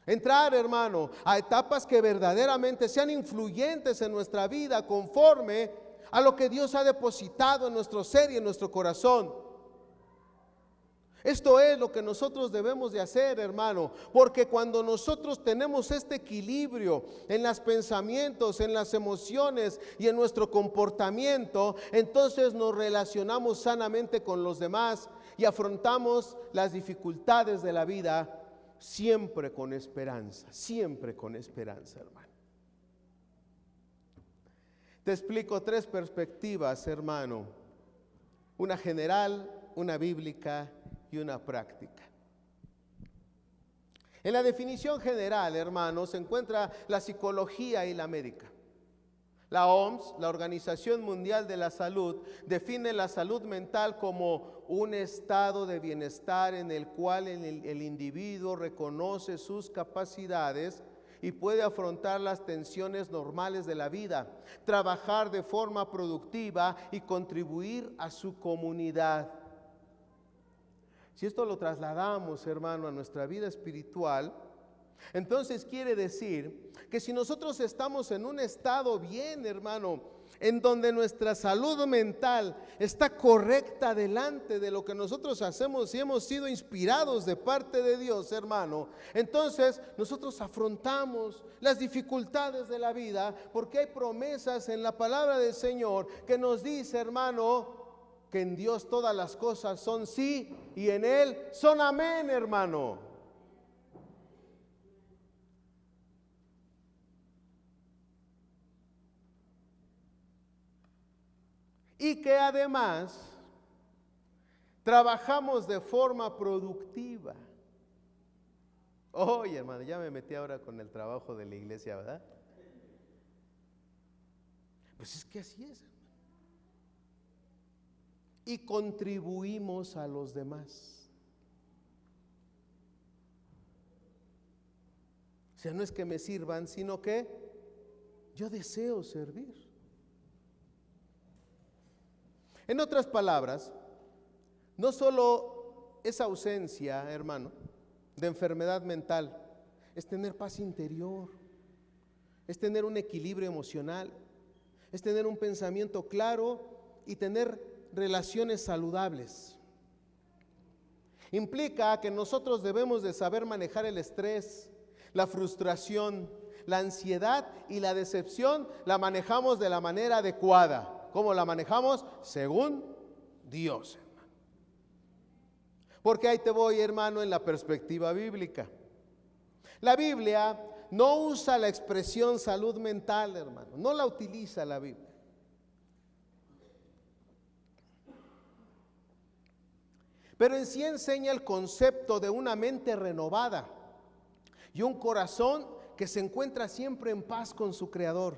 Entrar, hermano, a etapas que verdaderamente sean influyentes en nuestra vida conforme a lo que Dios ha depositado en nuestro ser y en nuestro corazón. Esto es lo que nosotros debemos de hacer, hermano, porque cuando nosotros tenemos este equilibrio en los pensamientos, en las emociones y en nuestro comportamiento, entonces nos relacionamos sanamente con los demás y afrontamos las dificultades de la vida siempre con esperanza, hermano. Te explico 3 perspectivas, hermano, una general, una bíblica y una práctica. En la definición general, hermanos, se encuentra la psicología y la médica. La OMS, la Organización Mundial de la Salud, define la salud mental como un estado de bienestar en el cual el individuo reconoce sus capacidades y puede afrontar las tensiones normales de la vida, trabajar de forma productiva y contribuir a su comunidad. Si esto lo trasladamos, hermano, a nuestra vida espiritual, entonces quiere decir que si nosotros estamos en un estado bien, hermano, en donde nuestra salud mental está correcta delante de lo que nosotros hacemos y hemos sido inspirados de parte de Dios, hermano, entonces nosotros afrontamos las dificultades de la vida, porque hay promesas en la palabra del Señor que nos dice, hermano, que en Dios todas las cosas son sí y en Él son amén, hermano. Y que además trabajamos de forma productiva. Oye, hermano, ya me metí ahora con el trabajo de la iglesia, ¿verdad? Pues es que así es. Y contribuimos a los demás. O sea, no es que me sirvan, sino que yo deseo servir. En otras palabras, no solo es ausencia, hermano, de enfermedad mental, es tener paz interior, es tener un equilibrio emocional, es tener un pensamiento claro y tener relaciones saludables. Implica que nosotros debemos de saber manejar el estrés, la frustración, la ansiedad y la decepción. La manejamos de la manera adecuada. ¿Cómo la manejamos? Según Dios, hermano. Porque ahí te voy, hermano, en la perspectiva bíblica. La Biblia no usa la expresión salud mental, hermano, no la utiliza la Biblia. Pero en sí enseña el concepto de una mente renovada y un corazón que se encuentra siempre en paz con su Creador.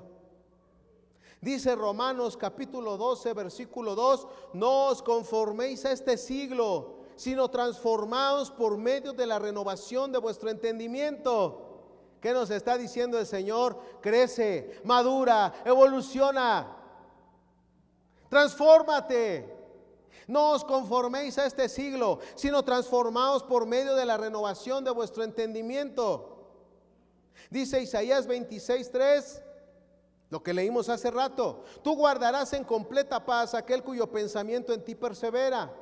Dice Romanos capítulo 12, versículo 2, no os conforméis a este siglo, sino transformaos por medio de la renovación de vuestro entendimiento. ¿Qué nos está diciendo el Señor? Crece, madura, evoluciona, transfórmate. No os conforméis a este siglo, sino transformaos por medio de la renovación de vuestro entendimiento. Dice Isaías 26:3, lo que leímos hace rato: tú guardarás en completa paz aquel cuyo pensamiento en ti persevera.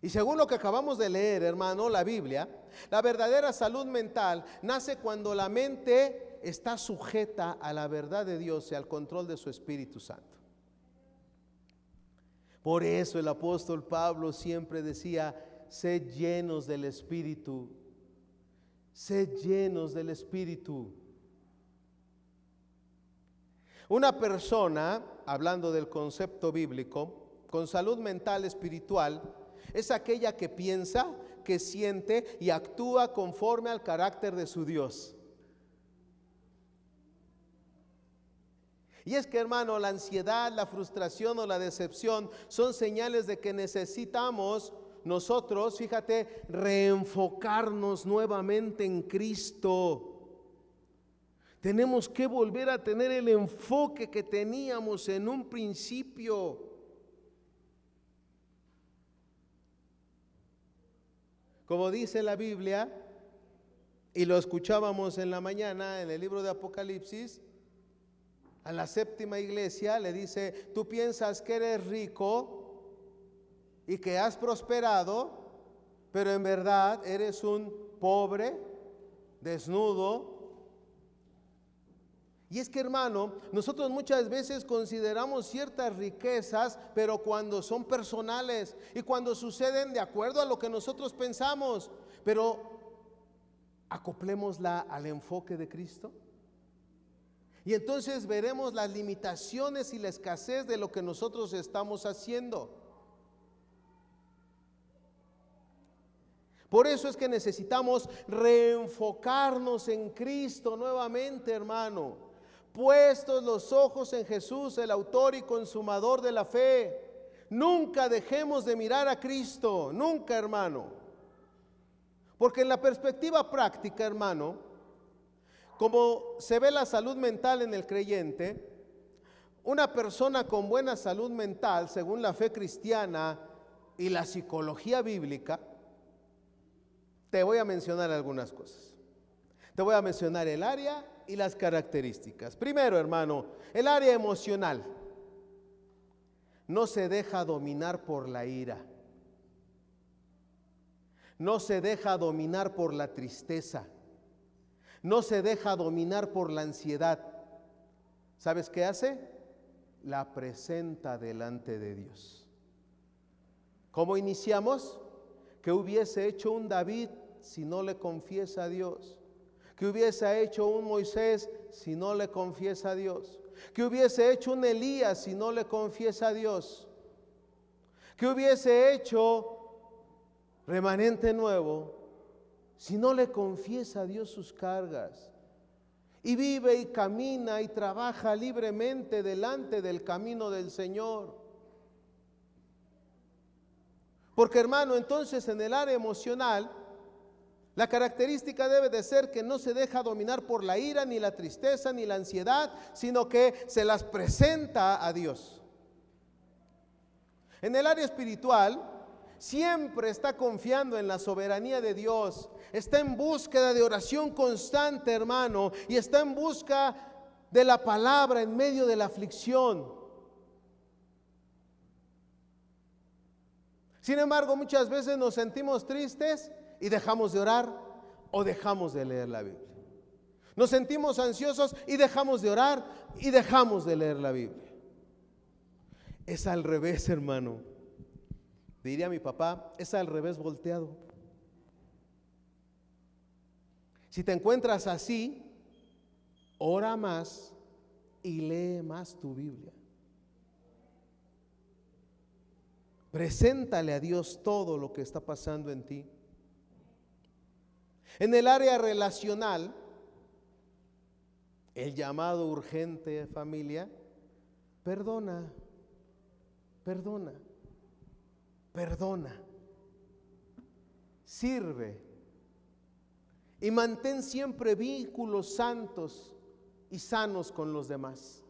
Y según lo que acabamos de leer, hermano, la Biblia, la verdadera salud mental nace cuando la mente está sujeta a la verdad de Dios y al control de su Espíritu Santo. Por eso el apóstol Pablo siempre decía: sed llenos del Espíritu, sed llenos del Espíritu. Una persona, hablando del concepto bíblico, con salud mental espiritual, es aquella que piensa, que siente y actúa conforme al carácter de su Dios. Y es que, hermano, la ansiedad, la frustración o la decepción son señales de que necesitamos nosotros, fíjate, reenfocarnos nuevamente en Cristo. Tenemos que volver a tener el enfoque que teníamos en un principio. Como dice la Biblia, y lo escuchábamos en la mañana en el libro de Apocalipsis, a la séptima iglesia le dice: tú piensas que eres rico y que has prosperado, pero en verdad eres un pobre, desnudo. Y es que, hermano, nosotros muchas veces consideramos ciertas riquezas, pero cuando son personales y cuando suceden de acuerdo a lo que nosotros pensamos, pero acoplémosla al enfoque de Cristo. Y entonces veremos las limitaciones y la escasez de lo que nosotros estamos haciendo. Por eso es que necesitamos reenfocarnos en Cristo nuevamente, hermano. Puestos los ojos en Jesús, el autor y consumador de la fe. Nunca dejemos de mirar a Cristo, nunca, hermano. Porque en la perspectiva práctica, hermano, como se ve la salud mental en el creyente, una persona con buena salud mental, según la fe cristiana y la psicología bíblica, te voy a mencionar algunas cosas. Te voy a mencionar el área y las características. Primero, hermano, el área emocional. No se deja dominar por la ira. No se deja dominar por la tristeza. No se deja dominar por la ansiedad. ¿Sabes qué hace? La presenta delante de Dios. ¿Cómo iniciamos? ¿Qué hubiese hecho un David si no le confiesa a Dios? ¿Qué hubiese hecho un Moisés si no le confiesa a Dios? ¿Qué hubiese hecho un Elías si no le confiesa a Dios? ¿Qué hubiese hecho remanente nuevo si no le confiesa a Dios sus cargas? Y vive y camina y trabaja libremente delante del camino del Señor. Porque, hermano, entonces en el área emocional, la característica debe de ser que no se deja dominar por la ira, ni la tristeza, ni la ansiedad, sino que se las presenta a Dios. En el área espiritual, siempre está confiando en la soberanía de Dios, está en búsqueda de oración constante, hermano, y está en busca de la palabra en medio de la aflicción. Sin embargo, muchas veces nos sentimos tristes y dejamos de orar o dejamos de leer la Biblia. Nos sentimos ansiosos y dejamos de orar y dejamos de leer la Biblia. Es al revés, hermano. Diría mi papá, es al revés volteado. Si te encuentras así, ora más y lee más tu Biblia. Preséntale a Dios todo lo que está pasando en ti. En el área relacional, el llamado urgente familia, perdona, perdona, perdona, sirve y mantén siempre vínculos santos y sanos con los demás.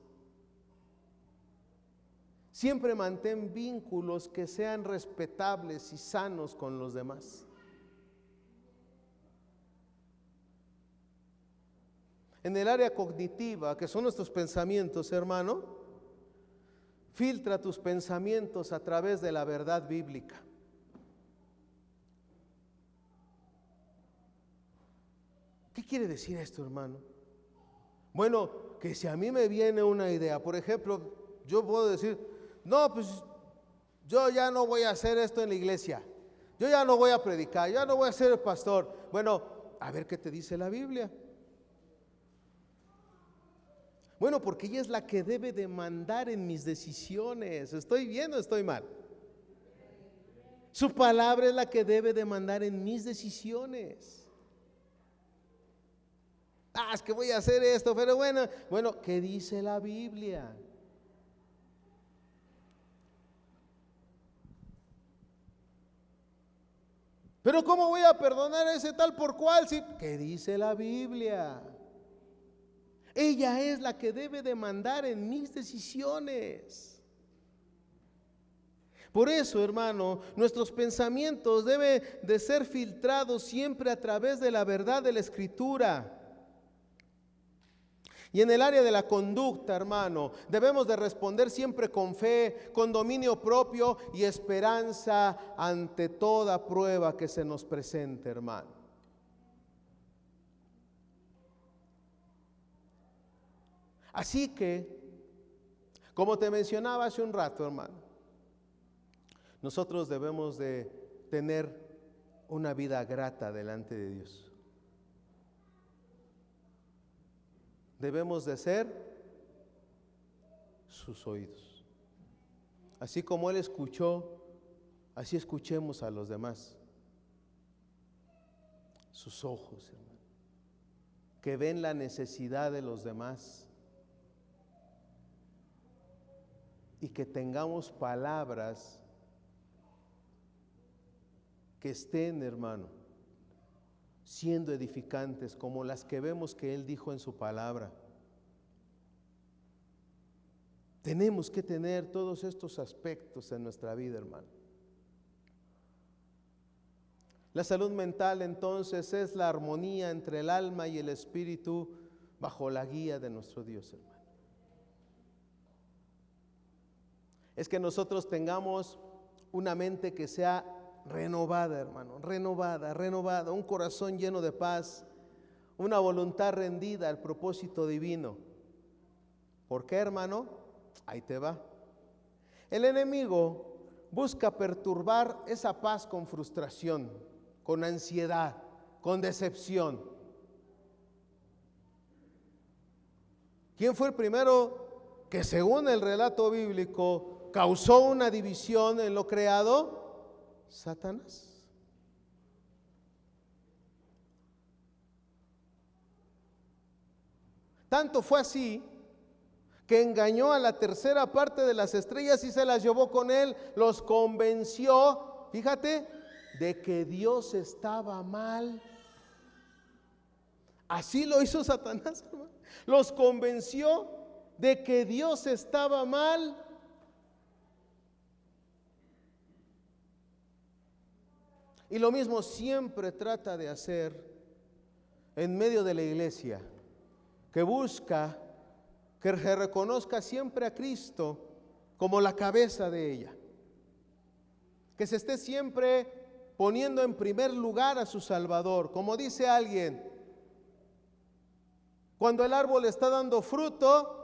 Siempre mantén vínculos que sean respetables y sanos con los demás. En el área cognitiva, que son nuestros pensamientos, hermano, filtra tus pensamientos a través de la verdad bíblica. ¿Qué quiere decir esto, hermano? Bueno, que si a mí me viene una idea, por ejemplo, yo puedo decir, no, pues yo ya no voy a hacer esto en la iglesia, yo ya no voy a predicar, ya no voy a ser el pastor. Bueno, a ver qué te dice la Biblia. Bueno, porque ella es la que debe de mandar en mis decisiones. ¿Estoy bien o estoy mal? Su palabra es la que debe de mandar en mis decisiones. Es que voy a hacer esto, pero bueno, ¿qué dice la Biblia? Pero ¿cómo voy a perdonar a ese tal por cual? Sí, ¿qué dice la Biblia? Ella es la que debe de mandar en mis decisiones. Por eso, hermano, nuestros pensamientos deben de ser filtrados siempre a través de la verdad de la Escritura. Y en el área de la conducta, hermano, debemos de responder siempre con fe, con dominio propio y esperanza ante toda prueba que se nos presente, hermano. Así que, como te mencionaba hace un rato, hermano, nosotros debemos de tener una vida grata delante de Dios. Debemos de ser sus oídos. Así como Él escuchó, así escuchemos a los demás. Sus ojos, hermano, que ven la necesidad de los demás. Y que tengamos palabras que estén, hermano, siendo edificantes como las que vemos que Él dijo en su palabra. Tenemos que tener todos estos aspectos en nuestra vida, hermano. La salud mental entonces es la armonía entre el alma y el espíritu bajo la guía de nuestro Dios, hermano. Es que nosotros tengamos una mente que sea renovada, hermano, renovada, un corazón lleno de paz, una voluntad rendida al propósito divino. ¿Por qué, hermano? Ahí te va. El enemigo busca perturbar esa paz con frustración, con ansiedad, con decepción. ¿Quién fue el primero que, según el relato bíblico, causó una división en lo creado? Satanás. Tanto fue así que engañó a la tercera parte de las estrellas y se las llevó con él, los convenció, fíjate, de que Dios estaba mal. Así lo hizo Satanás, hermano. Los convenció de que Dios estaba mal. Y lo mismo siempre trata de hacer en medio de la iglesia, que busca que se reconozca siempre a Cristo como la cabeza de ella, que se esté siempre poniendo en primer lugar a su Salvador. Como dice alguien, cuando el árbol está dando fruto,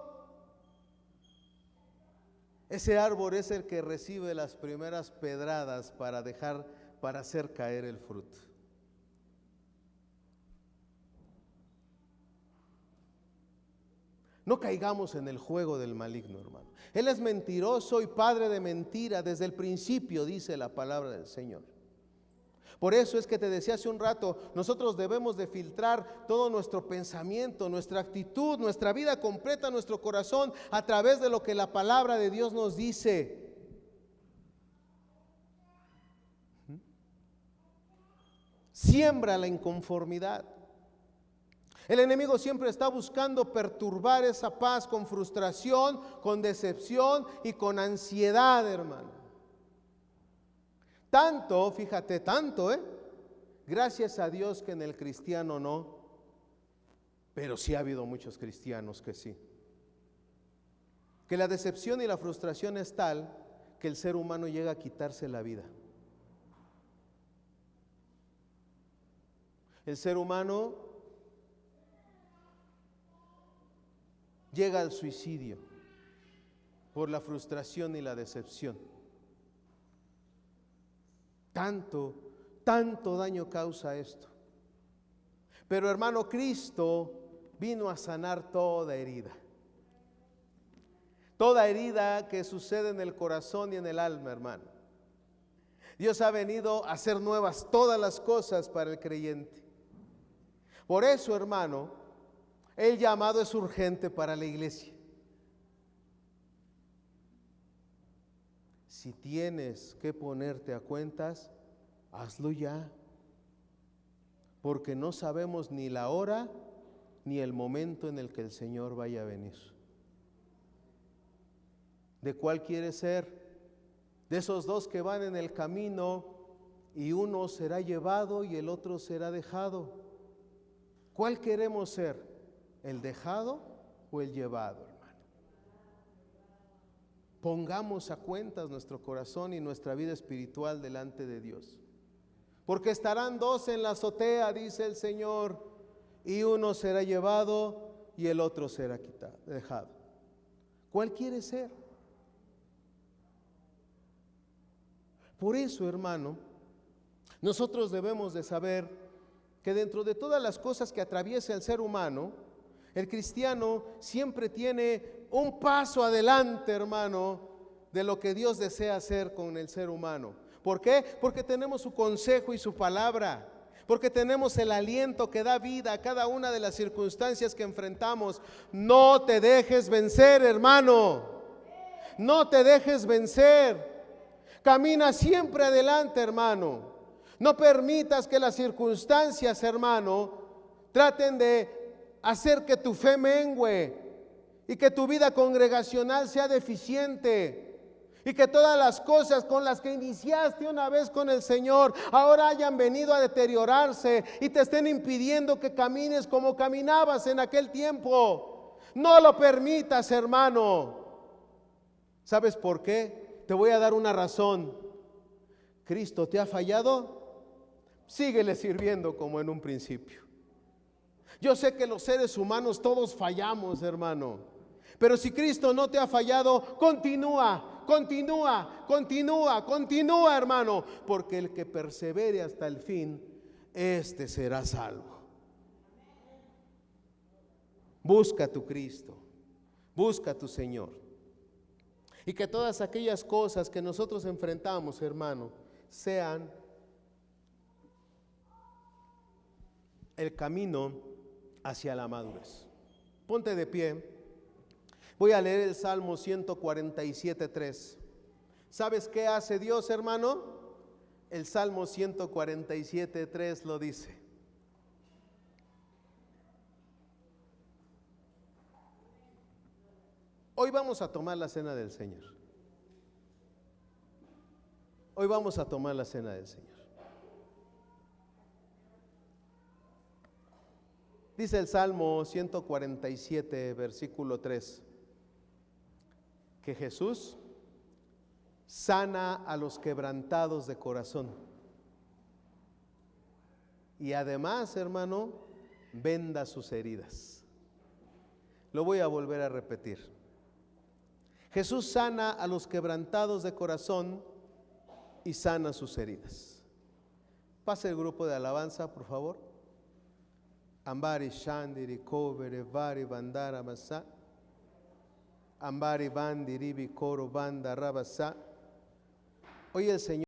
ese árbol es el que recibe las primeras pedradas para hacer caer el fruto. No caigamos en el juego del maligno, hermano. Él es mentiroso y padre de mentira desde el principio, dice la palabra del Señor. Por eso es que te decía hace un rato, nosotros debemos de filtrar todo nuestro pensamiento, nuestra actitud, nuestra vida completa, nuestro corazón, a través de lo que la palabra de Dios nos dice. Siembra la inconformidad. El enemigo siempre está buscando perturbar esa paz con frustración, con decepción y con ansiedad, hermano. Tanto, fíjate, tanto, gracias a Dios que en el cristiano no, pero sí ha habido muchos cristianos que sí. Que la decepción y la frustración es tal que el ser humano llega a quitarse la vida. El ser humano llega al suicidio por la frustración y la decepción. Tanto daño causa esto. Pero hermano, Cristo vino a sanar toda herida. Toda herida que sucede en el corazón y en el alma, hermano. Dios ha venido a hacer nuevas todas las cosas para el creyente. Por eso, hermano, el llamado es urgente para la iglesia. Si tienes que ponerte a cuentas, hazlo ya, porque no sabemos ni la hora ni el momento en el que el Señor vaya a venir. ¿De cuál quieres ser? De esos dos que van en el camino y uno será llevado y el otro será dejado. ¿Cuál queremos ser? ¿El dejado o el llevado, hermano? Pongamos a cuentas nuestro corazón y nuestra vida espiritual delante de Dios. Porque estarán dos en la azotea, dice el Señor, y uno será llevado y el otro será dejado. ¿Cuál quiere ser? Por eso, hermano, nosotros debemos de saber que dentro de todas las cosas que atraviesa el ser humano, el cristiano siempre tiene un paso adelante, hermano, de lo que Dios desea hacer con el ser humano. ¿Por qué? Porque tenemos su consejo y su palabra. Porque tenemos el aliento que da vida a cada una de las circunstancias que enfrentamos. No te dejes vencer, hermano. No te dejes vencer. Camina siempre adelante, hermano. No permitas que las circunstancias, hermano, traten de hacer que tu fe mengüe y que tu vida congregacional sea deficiente y que todas las cosas con las que iniciaste una vez con el Señor ahora hayan venido a deteriorarse y te estén impidiendo que camines como caminabas en aquel tiempo. No lo permitas, hermano. ¿Sabes por qué? Te voy a dar una razón. ¿Cristo te ha fallado? Síguele sirviendo como en un principio. Yo sé que los seres humanos todos fallamos, hermano. Pero si Cristo no te ha fallado, continúa, hermano. Porque el que persevere hasta el fin, este será salvo. Busca a tu Cristo, busca a tu Señor. Y que todas aquellas cosas que nosotros enfrentamos, hermano, sean el camino hacia la madurez. Ponte de pie. Voy a leer el Salmo 147:3. ¿Sabes qué hace Dios, hermano? El Salmo 147:3 lo dice. Hoy vamos a tomar la cena del Señor. Hoy vamos a tomar la cena del Señor. Dice el Salmo 147, versículo 3, que Jesús sana a los quebrantados de corazón. Y además, hermano, venda sus heridas. Lo voy a volver a repetir. Jesús sana a los quebrantados de corazón y sana sus heridas. Pase el grupo de alabanza, por favor. Ambari Shandiri Kovere Vari Bandara Masa. Ambari Bandiri Bikoro Banda Rabasa. Hoy el Señor